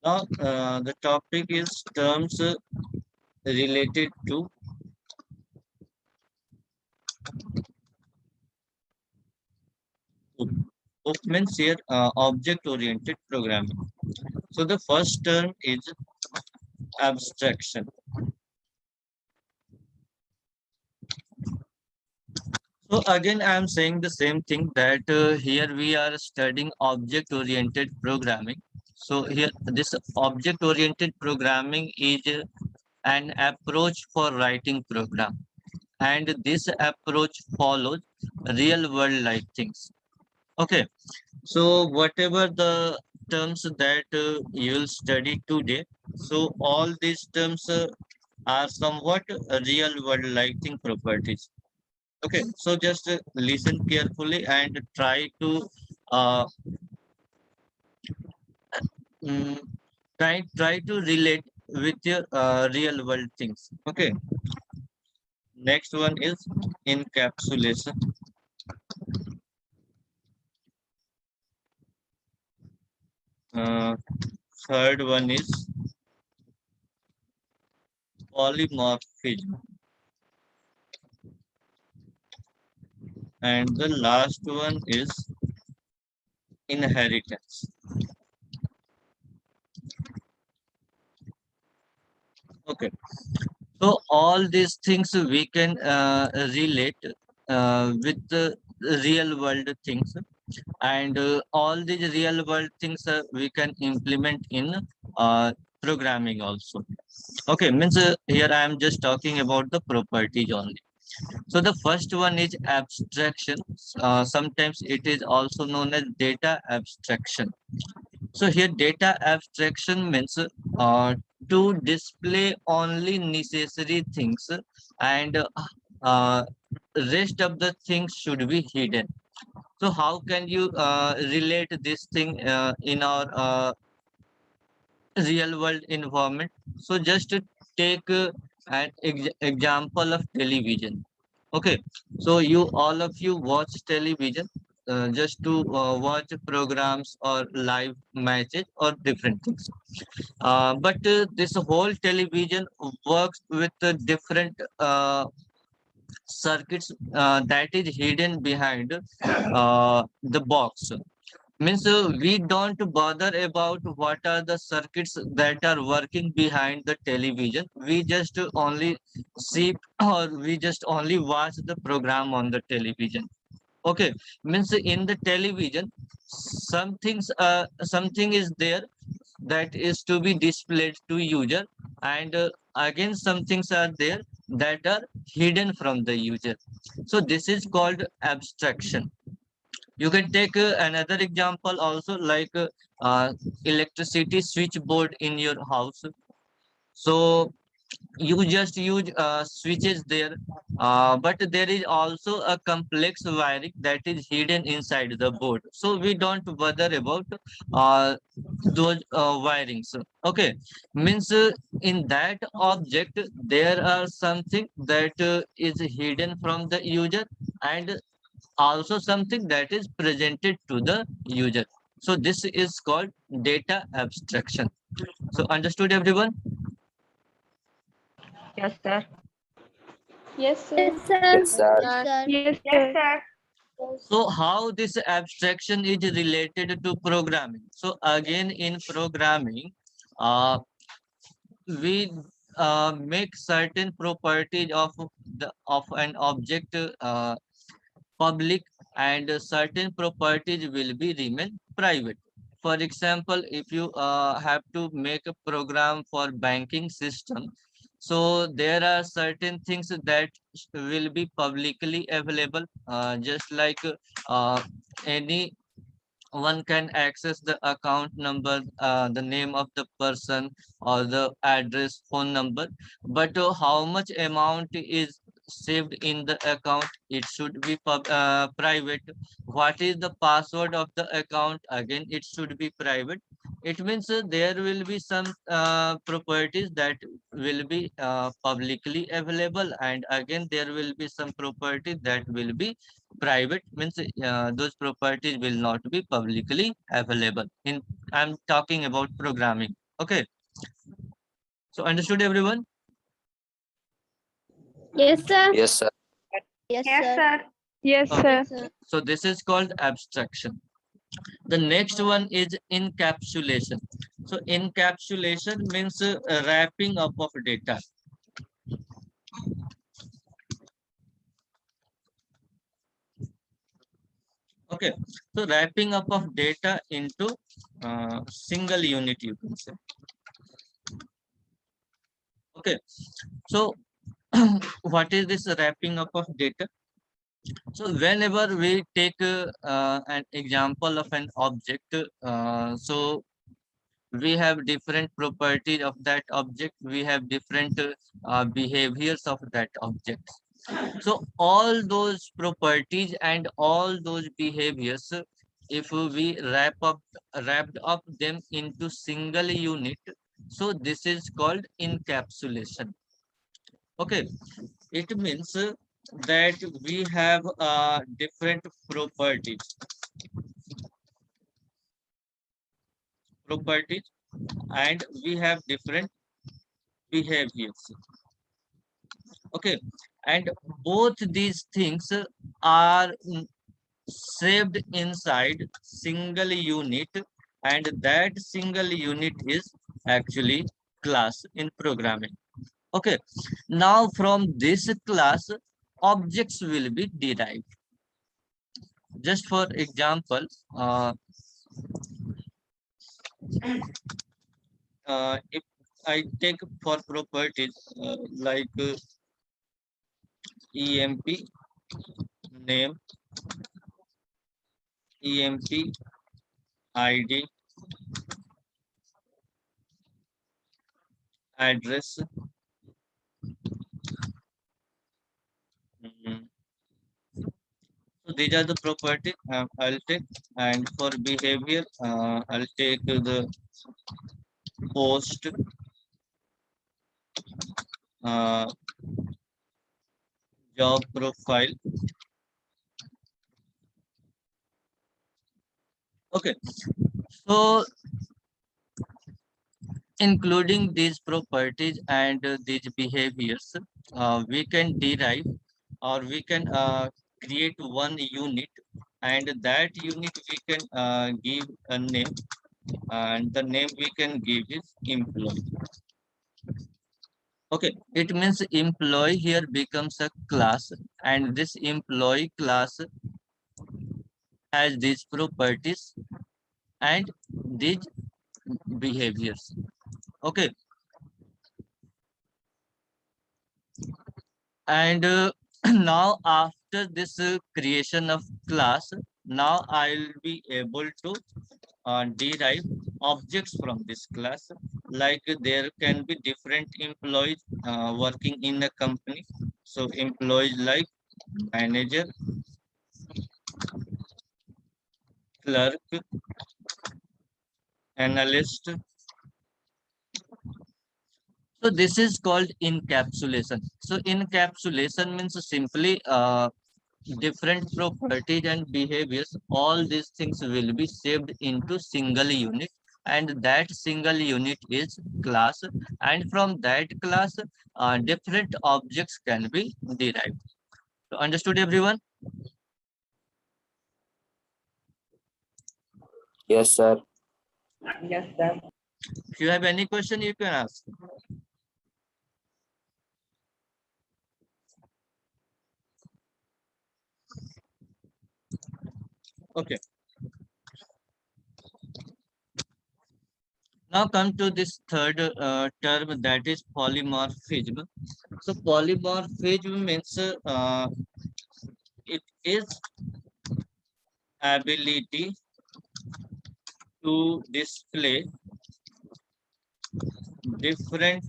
Now, the topic is terms related to OOP. OOP means here object-oriented programming. So the first term is abstraction. So again, I am saying the same thing that here we are studying object-oriented programming. So here, this object-oriented programming is an approach for writing program, and this approach follows real-world like things. Okay, so whatever the terms that you'll study today, so all these terms are somewhat real-world lighting properties. Okay, so just listen carefully and try to uh, mm, try to relate with your real world things. Okay, next one is encapsulation. Uh, third one is polymorphism, and the last one is inheritance. Okay, so all these things we can relate with the real world things, and all these real world things we can implement in uh, programming also. Okay, means here I am just talking about the properties only. So the first one is abstraction. Sometimes it is also known as data abstraction. So here data abstraction means to display only necessary things, and uh, rest of the things should be hidden. So how can you relate this thing in our real world environment? So just to take an example of television. Okay, so you all of you watch television just to watch programs or live matches or different things. But this whole television works with different circuits that is hidden behind the box. Means we don't bother about what are the circuits that are working behind the television. We just only see or we just only watch the program on the television. Okay, means in the television, something is there that is to be displayed to user, and again some things are there that are hidden from the user. So this is called abstraction. You can take another example also, like electricity switchboard in your house. So you just use switches there, but there is also a complex wiring that is hidden inside the board. So we don't bother about uh, those wirings. Okay, means in that object there are something that is hidden from the user, and also something that is presented to the user. So this is called data abstraction. So understood everyone? Yes, sir. Yes, sir. Yes, sir. Yes, sir. Yes, sir. Yes, sir. So how this abstraction is related to programming? So again in programming, uh, we make certain properties of an object public, and certain properties will be remain private. For example, if you have to make a program for banking system, so there are certain things that will be publicly available, just like any one can access the account number, the name of the person, or the address, phone number. But how much amount is saved in the account, it should be private. What is the password of the account? Again, it should be private. It means there will be some properties that will be publicly available, and again there will be some properties that will be private. Means those properties will not be publicly available. In I'm talking about programming. Okay, so understood everyone? Yes, sir. Yes, sir. Yes, Yes, sir. sir. Yes, Okay. sir. So this is called abstraction. The next one is encapsulation. So encapsulation means wrapping up of data. Okay, so wrapping up of data into single unit, you can say. Okay, so what is this wrapping up of data? So whenever we take an example of an object, so we have different properties of that object, we have different behaviors of that object. So all those properties and all those behaviors, if we wrapped up them into single unit, so this is called encapsulation. Okay, it means that we have different properties and we have different behaviors. Okay, and both these things are saved inside single unit, and that single unit is actually class in programming. Okay, now from this class objects will be derived. Just for example, if I take for properties like emp name, emp id, address, mm, so these are the properties I'll take, and for behavior I'll take the post, uh, job profile. Okay, so including these properties and these behaviors, we can derive or we can create one unit, and that unit we can give a name, and the name we can give is employee. Okay, it means employee here becomes a class, and this employee class has these properties and these behaviors. Okay, and now after this creation of class, now I'll be able to derive objects from this class. Like there can be different employees working in a company. So employees like manager, clerk, analyst. So this is called encapsulation. So encapsulation means simply different properties and behaviors. All these things will be saved into single unit, and that single unit is class. And from that class, different objects can be derived. So understood, everyone? Yes, sir. Yes, sir. If you have any question, you can ask. Okay. Now come to this third term, that is polymorphism. So polymorphism means it is ability to display different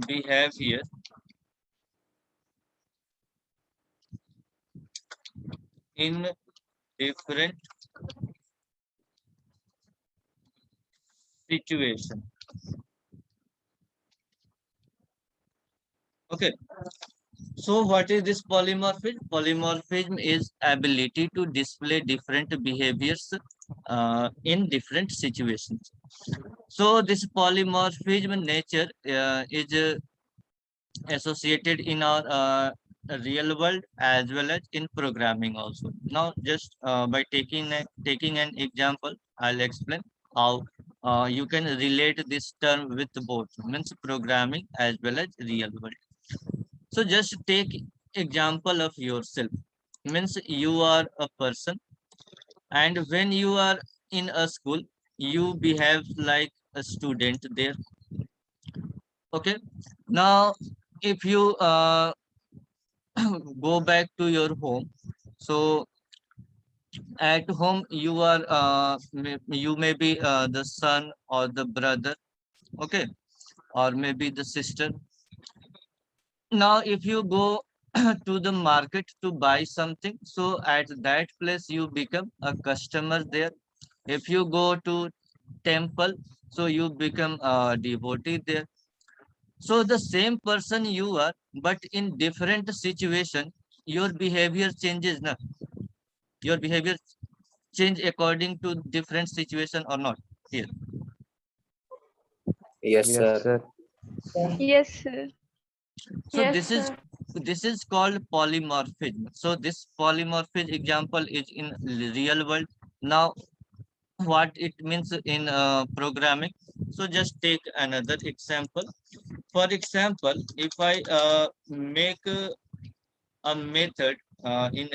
behavior in different situation. Okay, So what is this polymorphism? Polymorphism is ability to display different behaviors in different situations. So this polymorphism nature is associated in our real world as well as in programming also. Now, just by taking an example, I'll explain how you can relate this term with both means programming as well as real world. So just take example of yourself. Means you are a person, and when you are in a school, you behave like a student there. Okay. Now, if you go back to your home, so at home you are you may be the son or the brother, okay, or maybe the sister. Now, if you go to the market to buy something, so at that place you become a customer there. If you go to temple, so you become a devotee there. So the same person you are, but in different situation, your behavior changes. Na? Your behavior change according to different situation or not here. Yes, Yes, sir. sir. Yes. Yes, sir. So Yes, sir. this is called polymorphism. So this polymorphism example is in real world. Now what it means in programming. So just take another example. For example, if I make a method in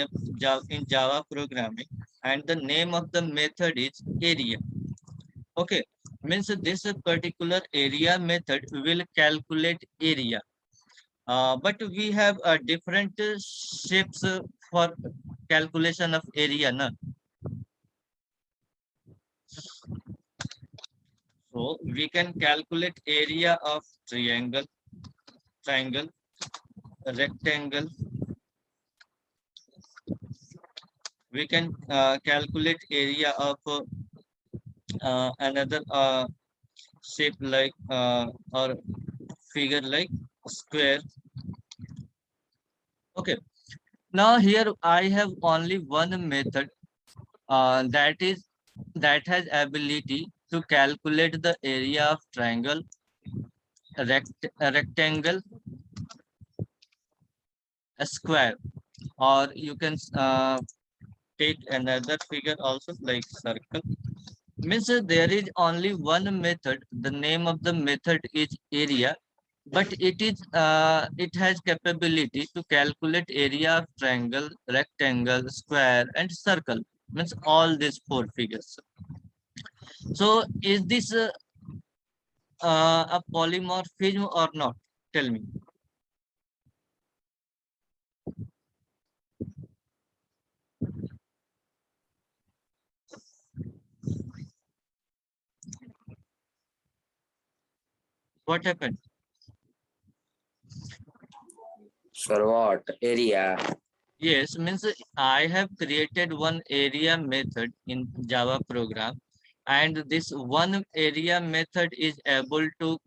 Java programming, and the name of the method is area. Okay, means this particular area method will calculate area. But we have different shapes for calculation of area. Na? So we can calculate area of triangle, rectangle. We can calculate area of another shape like or figure like square. Okay. Now here I have only one method that has ability to calculate the area of triangle, rectangle, a square, or you can take another figure also like circle. Means there is only one method. The name of the method is area, but it has capability to calculate area of triangle, rectangle, square, and circle. Means all these four figures. So is this a polymorphism or not? Tell me. What happened? Sir, what? Area. Yes, means I have created one area method in Java program, and this one area method is able to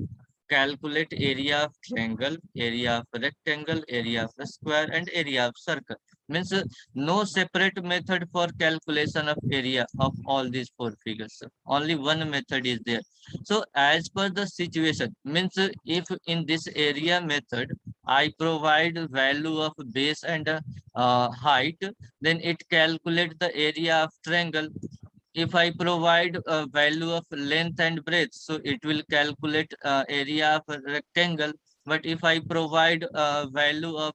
calculate area of triangle, area of rectangle, area of a square, and area of circle. Means no separate method for calculation of area of all these four figures. Only one method is there. So as per the situation, means if in this area method I provide value of base and height, then it calculates the area of triangle. If I provide a value of length and breadth, so it will calculate area of a rectangle. But if I provide a value of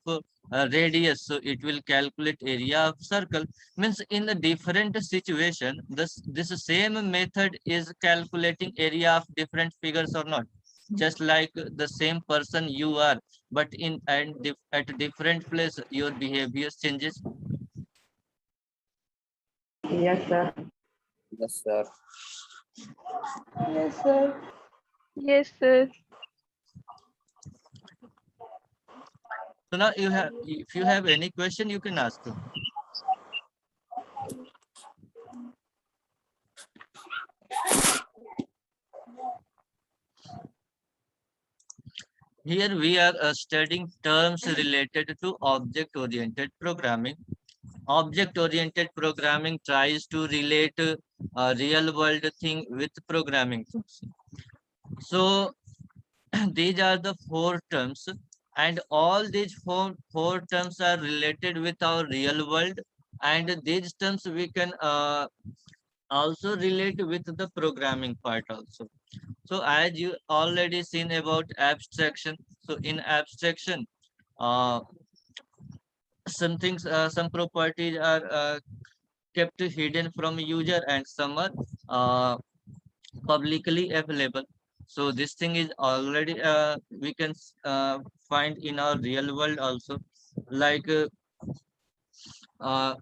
radius, so it will calculate area of circle. Means in a different situation, this same method is calculating area of different figures or not. Just like the same person you are, but at different place, your behavior changes. Yes, sir. Yes, sir. Yes, sir. Yes, sir. So now if you have any question, you can ask. Here we are studying terms related to object-oriented programming. Object-oriented programming tries to relate a real-world thing with programming tools. So these are the four terms, and all these four terms are related with our real world, and these terms we can also relate with the programming part also. So as you already seen about abstraction, so in abstraction, uh, some things, some properties are kept hidden from user, and some are publicly available. So this thing is already we can find in our real world also. Like uh,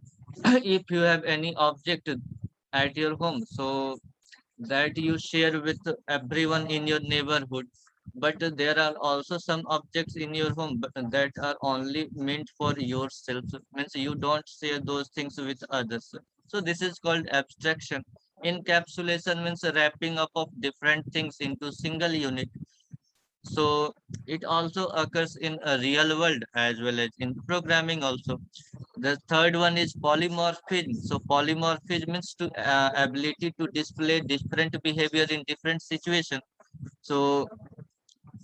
if you have any object at your home, so that you share with everyone in your neighborhood, but there are also some objects in your home that are only meant for yourself, means you don't share those things with others. So this is called abstraction. Encapsulation means wrapping up of different things into single unit. So it also occurs in a real world as well as in programming also. The third one is polymorphism. So polymorphism means to ability to display different behavior in different situation. So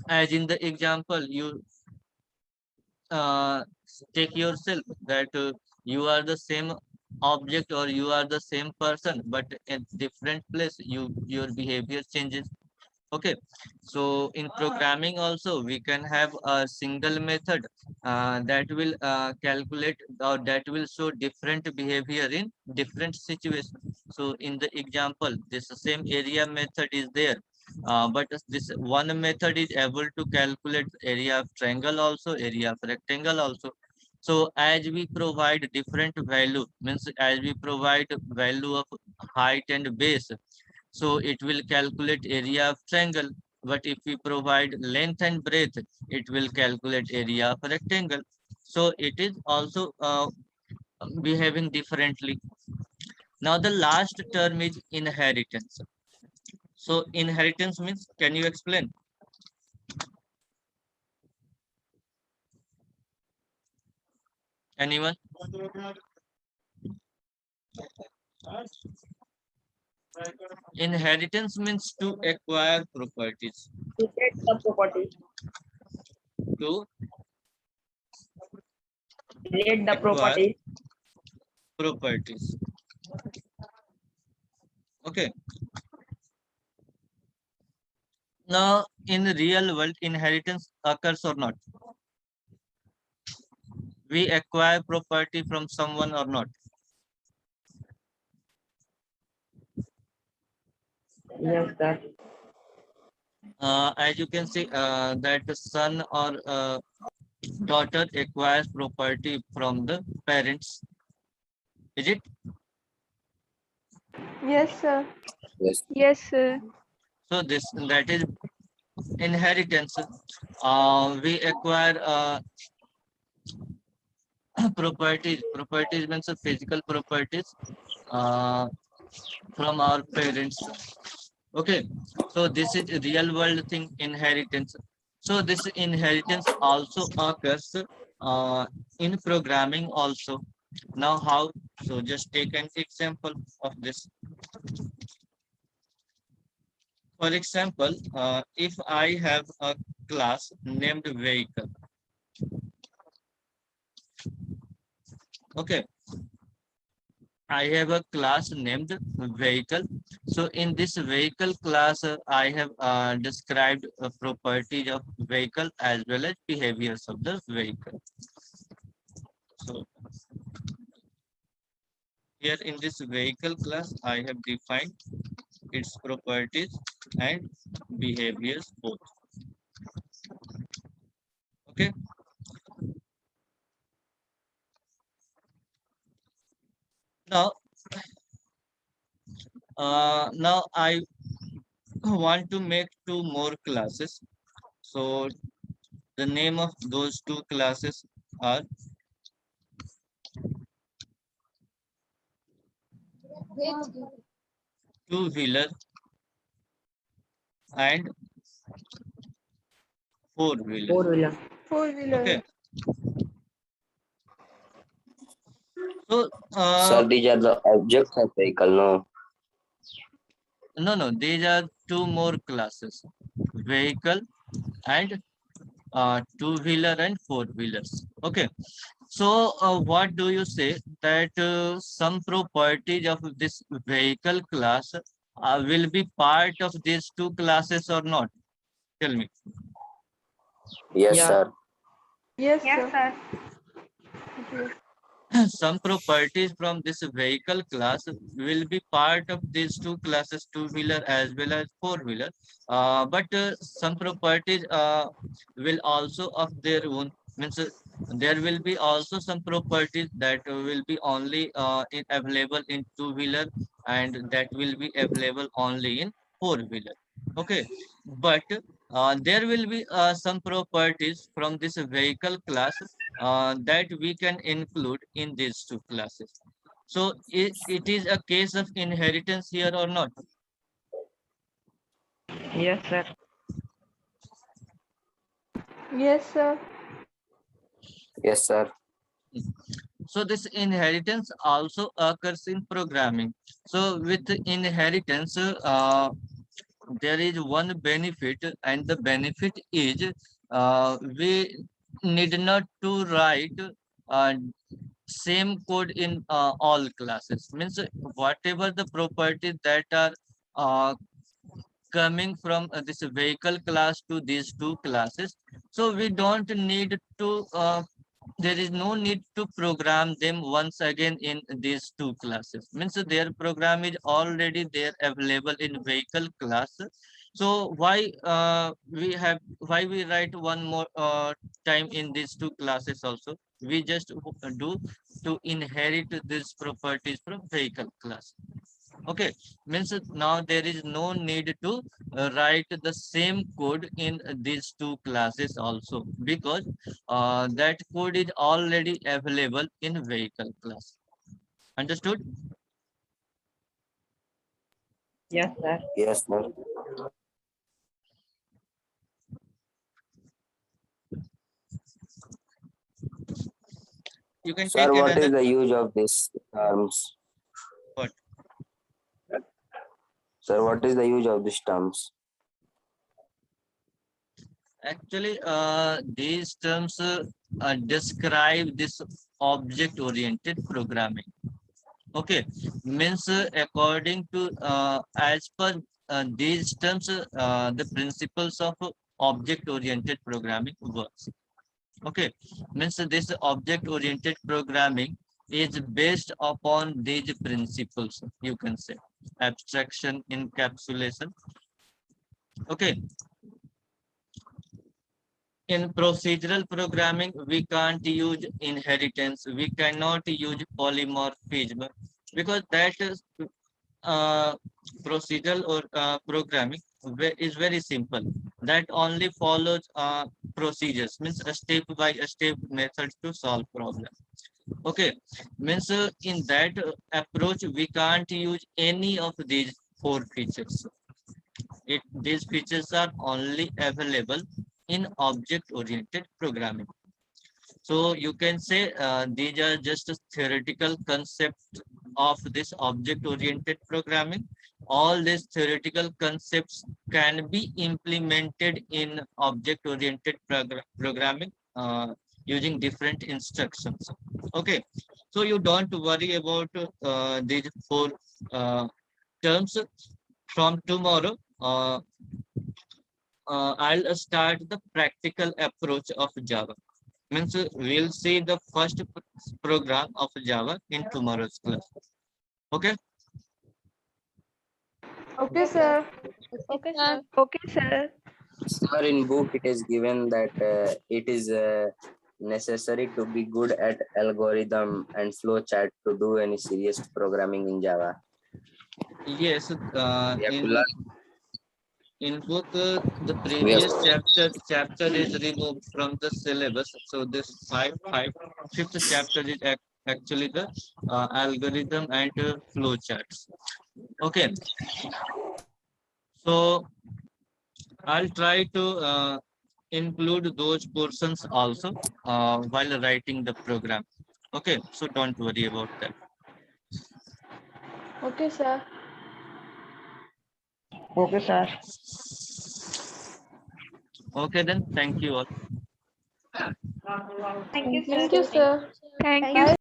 as in the example, you uh, take yourself that you are the same object or you are the same person, but in different place your behavior changes. Okay, so in programming also we can have a single method that will calculate or that will show different behavior in different situations. So in the example, this same area method is there, but this one method is able to calculate area of triangle also, area of rectangle also. So as we provide different value, means as we provide value of height and base, so it will calculate area of triangle. But if we provide length and breadth, it will calculate area of rectangle. So it is also behaving differently. Now the last term is inheritance. So inheritance means, can you explain? Anyone? Inheritance means to acquire properties. Inherit the property. To Inherit the acquire property. properties. Okay. Now in real world, inheritance occurs or not? We acquire property from someone or not? Yes, sir. As you can see, that the son or daughter acquires property from the parents. Is it? Yes, sir. Yes. Yes, sir. So this that is inheritance. We acquire properties. Properties means physical properties uh, from our parents. Okay, so this is real world thing, inheritance. So this inheritance also occurs in programming also. Now how? So just take an example of this. For example, if I have a class named vehicle, okay, I have a class named vehicle. So in this vehicle class, I have described properties of vehicle as well as behaviors of the vehicle. So here in this vehicle class, I have defined its properties and behaviors both. Okay. Now, now I want to make two more classes. So the name of those two classes are two wheeler and Four-wheeler. Four-wheeler. Four-wheeler. Okay. So, Sir, these are the objects of vehicle, no? no, these are two more classes: vehicle and two-wheeler and four-wheelers. Okay. So, what do you say that some properties of this vehicle class will be part of these two classes or not? Tell me. Yes, Yeah. sir. Yes, Yes, sir. sir. Some properties from this vehicle class will be part of these two classes, two-wheeler as well as four-wheeler. But some properties will also of their own. Means there will be also some properties that will be only available in two-wheeler and that will be available only in four-wheeler. Okay, but there will be some properties from this vehicle class that we can include in these two classes. So it is a case of inheritance here or not? Yes, sir. Yes, sir. Yes, sir. So this inheritance also occurs in programming. So with inheritance, there is one benefit, and the benefit is we need not to write uh, same code in all classes. Means whatever the properties that are uh, coming from this vehicle class to these two classes, so we don't need to there is no need to program them once again in these two classes. Means their program is already there available in vehicle class. So why we write one more time in these two classes also? We just do to inherit these properties from vehicle class. Okay, means now there is no need to write the same code in these two classes also, because that code is already available in vehicle class. Understood? Yes, sir. Yes, sir. You can Sir, take what is another. the use of these terms? What? Sir, what is the use of these terms? Actually, these terms describe this object-oriented programming. Okay, means according to as per these terms, the principles of object-oriented programming works. Okay, means this object-oriented programming is based upon these principles. You can say abstraction, encapsulation. Okay, in procedural programming, we can't use inheritance. We cannot use polymorphism because that is uh, procedural or programming is very simple. That only follows procedures, means a step by step method to solve problem. Okay, means in that approach we can't use any of these four features. These features are only available in object oriented programming. So you can say these are just a theoretical concept of this object-oriented programming. All these theoretical concepts can be implemented in object-oriented programming using different instructions. Okay, so you don't worry about these four uh, terms. From tomorrow, I'll start the practical approach of Java. Means we'll see the first program of Java in tomorrow's class. Okay. Okay, sir. Okay, sir. Okay, sir. Sir, in book it is given that it is necessary to be good at algorithm and flowchart to do any serious programming in Java. Yes. We have to learn. In book the We have, previous chapter is removed from the syllabus. So this fifth chapter is actually the algorithm and flow charts. Okay. So I'll try to include those portions also while writing the program. Okay, so don't worry about that. Okay, sir. Okay, sir. Okay, then thank you all. Thank you, Thank you, sir. Thank Bye. you.